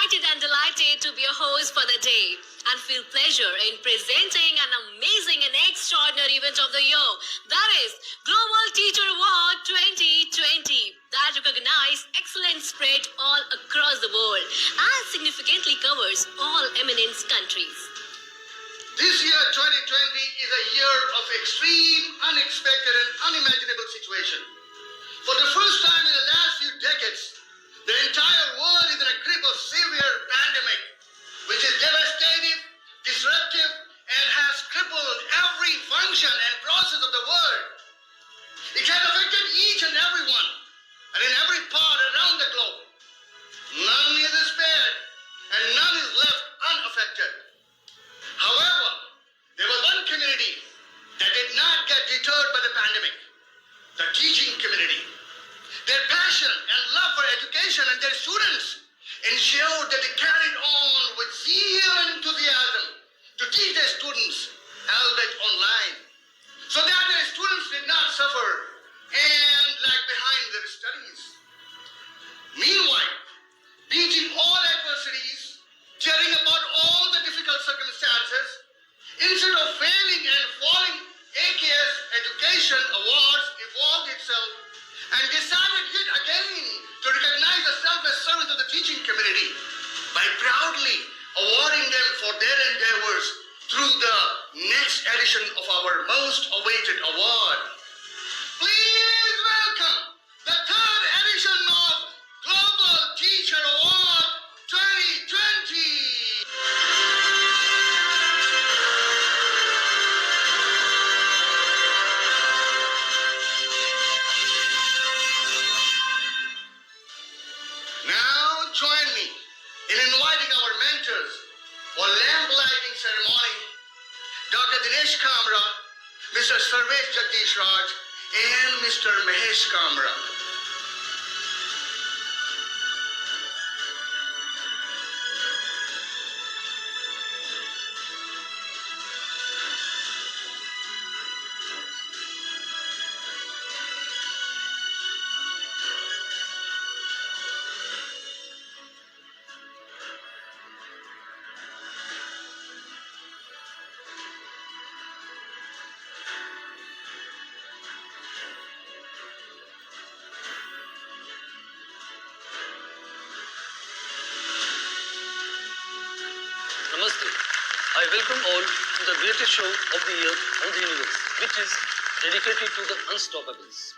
excited and delighted to be a host for the day and feel pleasure in presenting an amazing and extraordinary event of the year, that is Global Teacher Award 2020, that recognizes excellence spread all across the world and significantly covers all eminent countries. This year, 2020, is a year of extreme, unexpected, and unimaginable situation. For the first time in the last few decades, the entire world is in a grip of severe pandemic, which is devastating, disruptive, and has crippled every function and process of the world. It has affected each and every one, and in every part around the globe. None is spared, and none is left unaffected. However, there was one community that did not get deterred by the pandemic, the teaching community. Their passion and love for education and their students ensured that they carried on with zeal and enthusiasm to teach their students, albeit online, so that their students did not suffer and lag behind their studies. Meanwhile, beating all adversities, caring about all the difficult circumstances, instead of failing and falling, AKS Education Awards evolved itself and decided yet again to recognize the selfless service of the teaching community by proudly awarding them for their endeavors through the next edition of our most awaited award. Please welcome the third edition of Global Teacher Award 2020. Now join me in inviting our mentors for lamp lighting ceremony, Dr. Dinesh Kamra, Mr. Sarvesh Jagdish Raj, and Mr. Mahesh Kamra. Namaste. I welcome all to the greatest show of the year on the universe, which is dedicated to the unstoppables.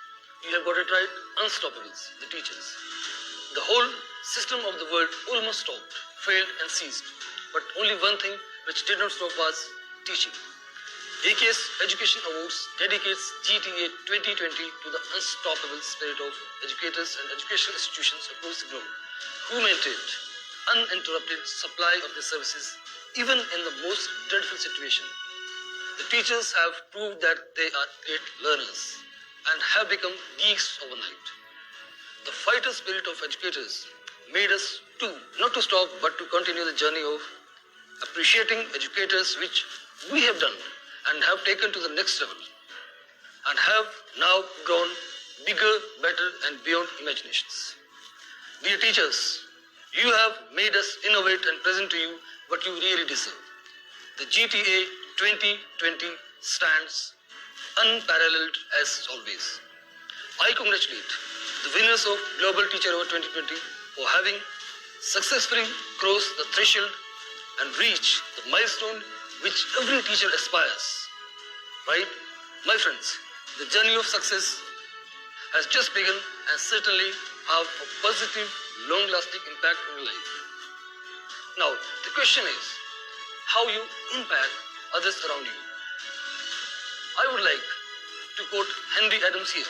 You have got it right, unstoppables, the teachers. The whole system of the world almost stopped, failed and ceased. But only one thing which did not stop was teaching. AKS Education Awards dedicates GTA 2020 to the unstoppable spirit of educators and educational institutions across the globe who maintained uninterrupted supply of their services even in the most dreadful situation. The teachers have proved that they are great learners and have become geeks overnight. The fighter spirit of educators made us not to stop but to continue the journey of appreciating educators, which we have done and have taken to the next level and have now grown bigger, better and beyond imaginations. Dear teachers, you have made us innovate and present to you what you really deserve. The GTA 2020 stands unparalleled as always. I congratulate the winners of Global Teacher Award 2020 for having successfully crossed the threshold and reached the milestone which every teacher aspires. Right? My friends, the journey of success has just begun and certainly have a positive, long-lasting impact on your life. Now, the question is, how you impact others around you. I would like to quote Henry Adams here.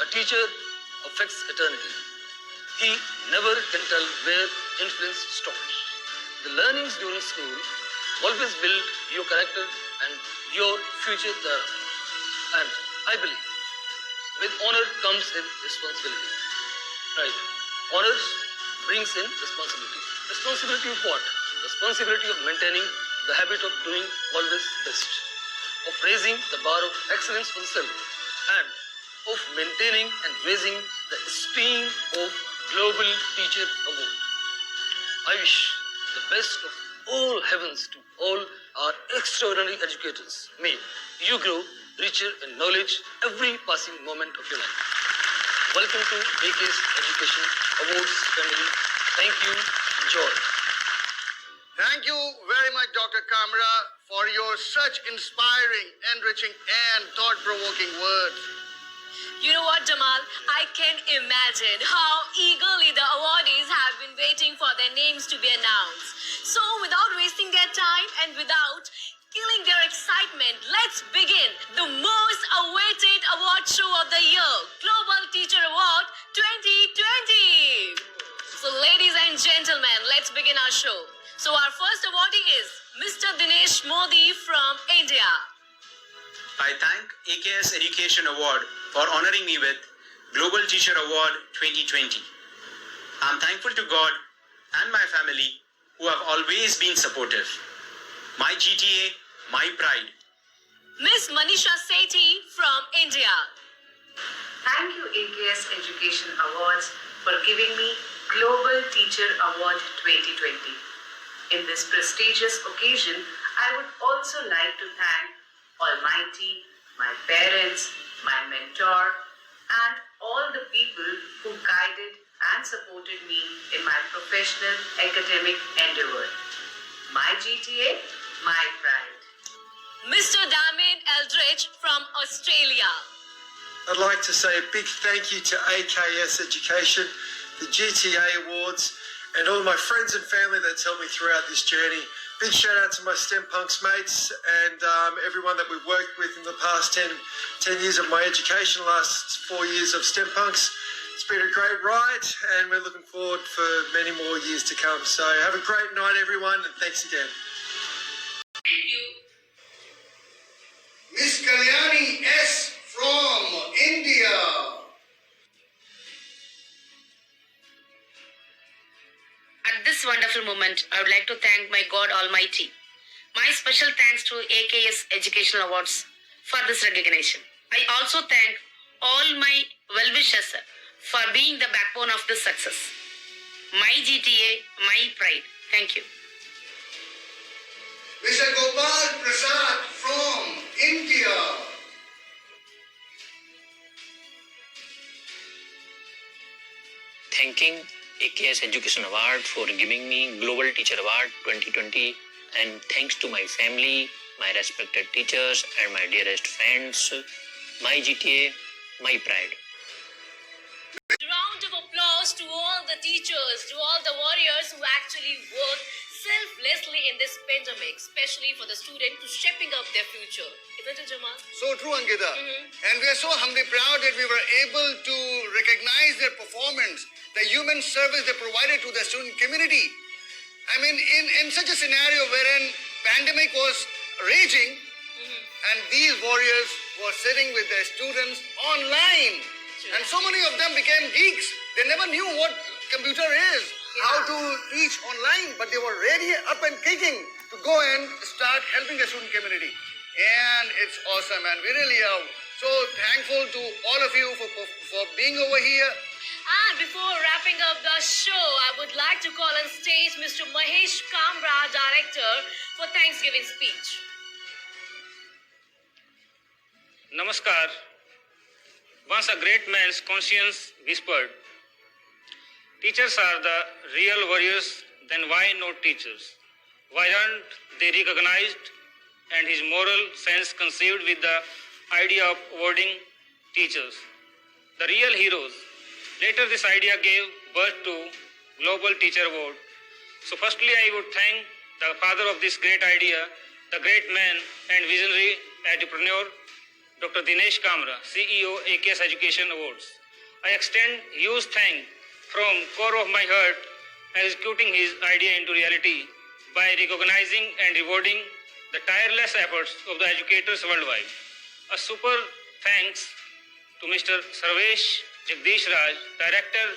A teacher affects eternity. He never can tell where influence stops. The learnings during school always build your character and your future there. And I believe with honor comes in responsibility. Right? Honors brings in responsibility. Responsibility of what? Responsibility of maintaining the habit of doing always best, of raising the bar of excellence for the self, and of maintaining and raising the esteem of Global Teacher Award. I wish the best of all heavens to all our extraordinary educators. May you grow richer in knowledge every passing moment of your life. Welcome to AKS Education Awards family. Thank you. Enjoy. Thank you very much, Dr. Kamra, for your such inspiring, enriching, and thought-provoking words. You know what, Jamal? I can imagine how eagerly the awardees have been waiting for their names to be announced. So, without wasting their time and without killing their excitement, let's begin the most awaited award show of the year, Global Teacher Award 2020. So, ladies and gentlemen, let's begin our show. So, our first awardee is Mr. Dinesh Modi from India. I thank AKS Education Award for honoring me with Global Teacher Award 2020. I'm thankful to God and my family who have always been supportive. My GTA, my pride. Miss Manisha Sethi from India. Thank you AKS Education Awards for giving me Global Teacher Award 2020. In this prestigious occasion, I would also like to thank Almighty, my parents, my mentor, and all the people who guided and supported me in my professional academic endeavor. My GTA, my pride. Mr. Damien Eldridge from Australia. I'd like to say a big thank you to AKS Education, the GTA Awards, and all my friends and family that's helped me throughout this journey. Big shout out to my STEM Punks mates and everyone that we've worked with in the past 10 years of my education, last 4 years of STEM Punks. It's been a great ride and we're looking forward for many more years to come. So have a great night everyone and thanks again. Thank you. Miss Kalyani S. from India. At this wonderful moment, I would like to thank my God Almighty. My special thanks to AKS Educational Awards for this recognition. I also thank all my well-wishers for being the backbone of this success. My GTA, my pride. Thank you. Mr. Gopal Prasad from India. Thanking AKS Education Award for giving me Global Teacher Award 2020, and thanks to my family, my respected teachers and my dearest friends. My GTA, my pride. Round of applause to all the teachers, to all the warriors who actually work selflessly in this pandemic, especially for the student to shaping up their future. Isn't it, Jamal? So true, Ankita. And we are so humbly proud that we were able to recognize their performance, the human service they provided to the student community. I mean, in such a scenario wherein pandemic was raging and these warriors were sitting with their students online. And so many of them became geeks. They never knew what computer is, how to teach online, but they were ready, up and kicking to go and start helping the student community. And it's awesome, and we really are so thankful to all of you for being over here. And before wrapping up the show, I would like to call on stage Mr. Mahesh Kamra, Director, for Thanksgiving speech. Namaskar. Once a great man's conscience whispered, teachers are the real warriors, then why not teachers? Why aren't they recognized? And his moral sense conceived with the idea of awarding teachers, the real heroes. Later this idea gave birth to Global Teacher Award. So firstly I would thank the father of this great idea, the great man and visionary entrepreneur, Dr. Dinesh Kamra, CEO, AKS Education Awards. I extend huge thanks from core of my heart executing his idea into reality by recognizing and rewarding the tireless efforts of the educators worldwide. A super thanks to Mr. Sarvesh Jagdish Raj, Director,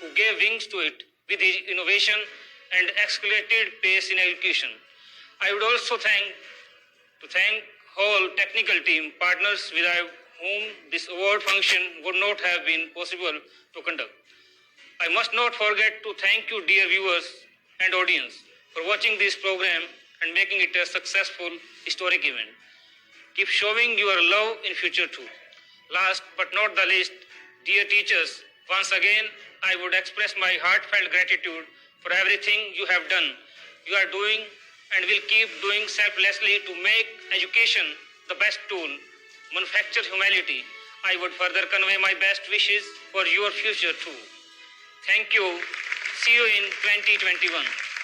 who gave wings to it with his innovation and escalated pace in education. I would also thank whole technical team, partners without whom this award function would not have been possible to conduct. I must not forget to thank you, dear viewers, and audience for watching this program and making it a successful historic event. Keep showing your love in future too. Last but not the least, dear teachers, once again I would express my heartfelt gratitude for everything you have done, you are doing and will keep doing selflessly to make education the best tool, manufacture humanity. I would further convey my best wishes for your future too. Thank you. See you in 2021.